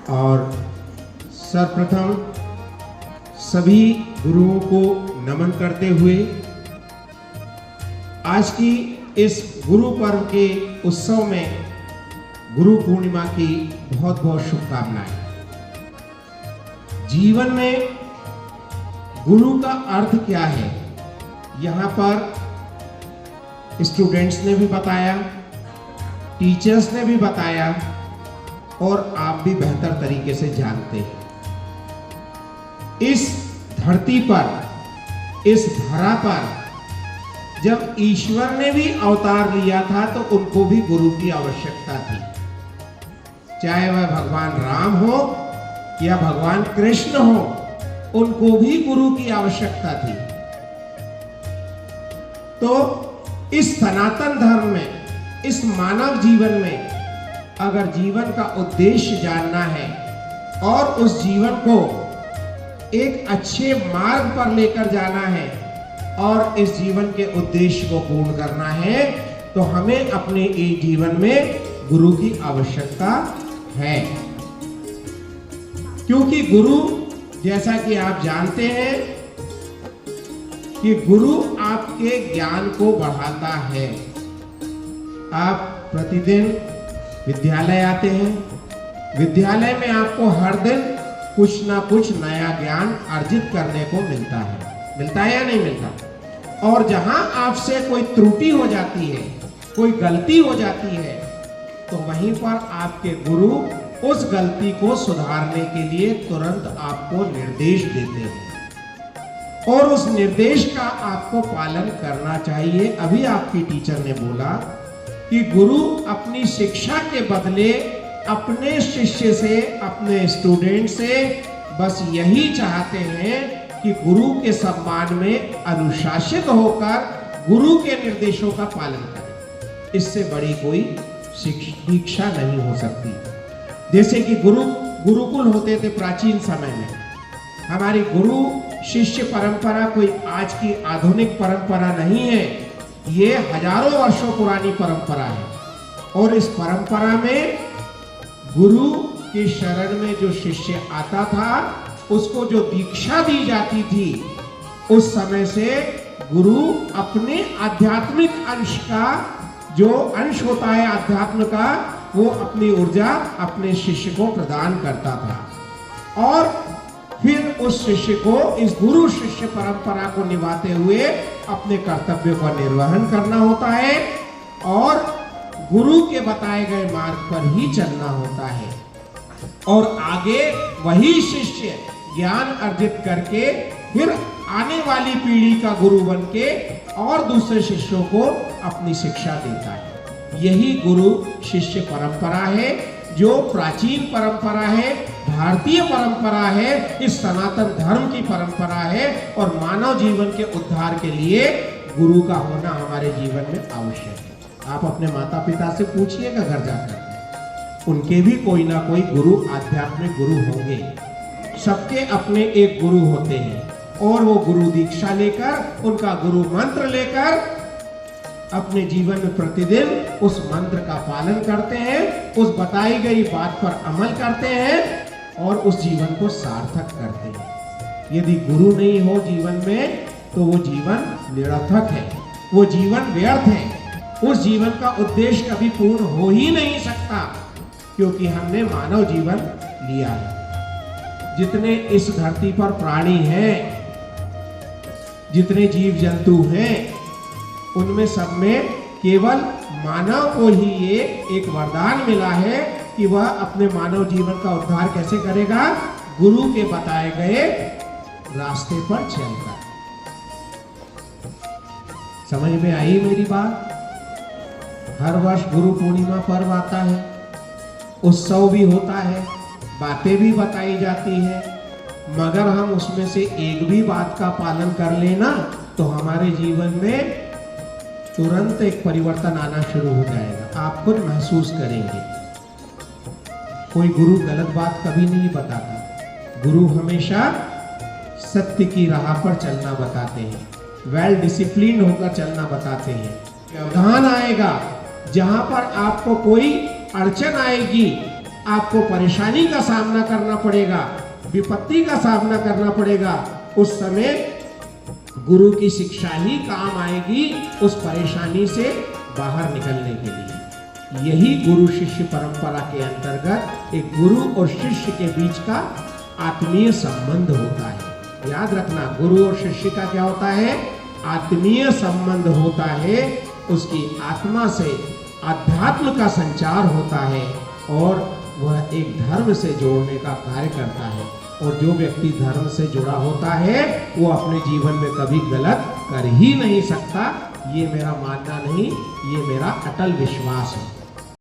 और सर्वप्रथम सभी गुरुओं को नमन करते हुए आज की इस गुरु पर्व के उत्सव में गुरु पूर्णिमा की बहुत बहुत शुभकामनाएं। जीवन में गुरु का अर्थ क्या है, यहाँ पर स्टूडेंट्स ने भी बताया, टीचर्स ने भी बताया और आप भी बेहतर तरीके से जानते हैं। इस धरती पर, इस धरा पर जब ईश्वर ने भी अवतार लिया था तो उनको भी गुरु की आवश्यकता थी। चाहे वह भगवान राम हो या भगवान कृष्ण हो, उनको भी गुरु की आवश्यकता थी। तो इस सनातन धर्म में, इस मानव जीवन में अगर जीवन का उद्देश्य जानना है और उस जीवन को एक अच्छे मार्ग पर लेकर जाना है और इस जीवन के उद्देश्य को पूर्ण करना है, तो हमें अपने इस जीवन में गुरु की आवश्यकता है। क्योंकि गुरु, जैसा कि आप जानते हैं कि गुरु आपके ज्ञान को बढ़ाता है। आप प्रतिदिन विद्यालय आते हैं, विद्यालय में आपको हर दिन कुछ ना कुछ नया ज्ञान अर्जित करने को मिलता है या नहीं मिलता? और जहां आपसे कोई त्रुटि हो जाती है, कोई गलती हो जाती है, तो वहीं पर आपके गुरु उस गलती को सुधारने के लिए तुरंत आपको निर्देश देते हैं और उस निर्देश का आपको पालन करना चाहिए। अभी आपकी टीचर ने बोला कि गुरु अपनी शिक्षा के बदले अपने शिष्य से, अपने स्टूडेंट से बस यही चाहते हैं कि गुरु के सम्मान में अनुशासित होकर गुरु के निर्देशों का पालन करें। इससे बड़ी कोई दीक्षा नहीं हो सकती। जैसे कि गुरुकुल होते थे प्राचीन समय में, हमारी गुरु शिष्य परंपरा कोई आज की आधुनिक परंपरा नहीं है, ये हजारों वर्षों पुरानी परंपरा है। और इस परंपरा में गुरु के शरण में जो शिष्य आता था, उसको जो दीक्षा दी जाती थी, उस समय से गुरु अपने आध्यात्मिक अंश का, जो अंश होता है अध्यात्म का, वो अपनी ऊर्जा अपने शिष्य को प्रदान करता था और फिर उस शिष्य को इस गुरु शिष्य परंपरा को निभाते हुए अपने कर्तव्यों का निर्वहन करना होता है और गुरु के बताए गए मार्ग पर ही चलना होता है। और आगे वही शिष्य ज्ञान अर्जित करके फिर आने वाली पीढ़ी का गुरु बनके और दूसरे शिष्यों को अपनी शिक्षा देता है। यही गुरु शिष्य परंपरा है, जो प्राचीन परंपरा है, भारतीय परंपरा है, इस सनातन धर्म की परंपरा है और मानव जीवन के उद्धार के लिए गुरु का होना हमारे जीवन में आवश्यक है। आप अपने माता पिता से पूछिएगा घर जाकर, उनके भी कोई ना कोई गुरु, आध्यात्मिक गुरु होंगे। सबके अपने एक गुरु होते हैं और वो गुरु दीक्षा लेकर, उनका गुरु मंत्र लेकर अपने जीवन में प्रतिदिन उस मंत्र का पालन करते हैं, उस बताई गई बात पर अमल करते हैं और उस जीवन को सार्थक करते हैं। यदि गुरु नहीं हो जीवन में तो वो जीवन निरर्थक है, वो जीवन व्यर्थ है, उस जीवन का उद्देश्य कभी पूर्ण हो ही नहीं सकता, क्योंकि हमने मानव जीवन लिया है। जितने इस धरती पर प्राणी हैं, जितने जीव जंतु हैं, उनमें सब में केवल मानव को ही ये एक वरदान मिला है कि वह अपने मानव जीवन का उद्धार कैसे करेगा, गुरु के बताए गए रास्ते पर चलकर। समझ में आई मेरी बात? हर वर्ष गुरु पूर्णिमा पर्व आता है, उत्सव भी होता है, बातें भी बताई जाती है, मगर हम उसमें से एक भी बात का पालन कर लेना तो हमारे जीवन में तुरंत एक परिवर्तन आना शुरू हो जाएगा। आप खुद महसूस करेंगे। कोई गुरु गलत बात कभी नहीं बताता। गुरु हमेशा सत्य की राह पर चलना बताते हैं, वेल डिसिप्लिन होकर चलना बताते हैं। व्यवधान आएगा, जहां पर आपको कोई अड़चन आएगी आपको परेशानी का सामना करना पड़ेगा, विपत्ति का सामना करना पड़ेगा, उस समय गुरु की शिक्षा ही काम आएगी उस परेशानी से बाहर निकलने के लिए। यही गुरु शिष्य परंपरा के अंतर्गत एक गुरु और शिष्य के बीच का आत्मीय संबंध होता है। याद रखना, गुरु और शिष्य का क्या होता है? आत्मीय संबंध होता है। उसकी आत्मा से अध्यात्म का संचार होता है और वह एक धर्म से जोड़ने का कार्य करता है। और जो व्यक्ति धर्म से जुड़ा होता है वो अपने जीवन में कभी गलत कर ही नहीं सकता। ये मेरा मानना नहीं, ये मेरा अटल विश्वास है।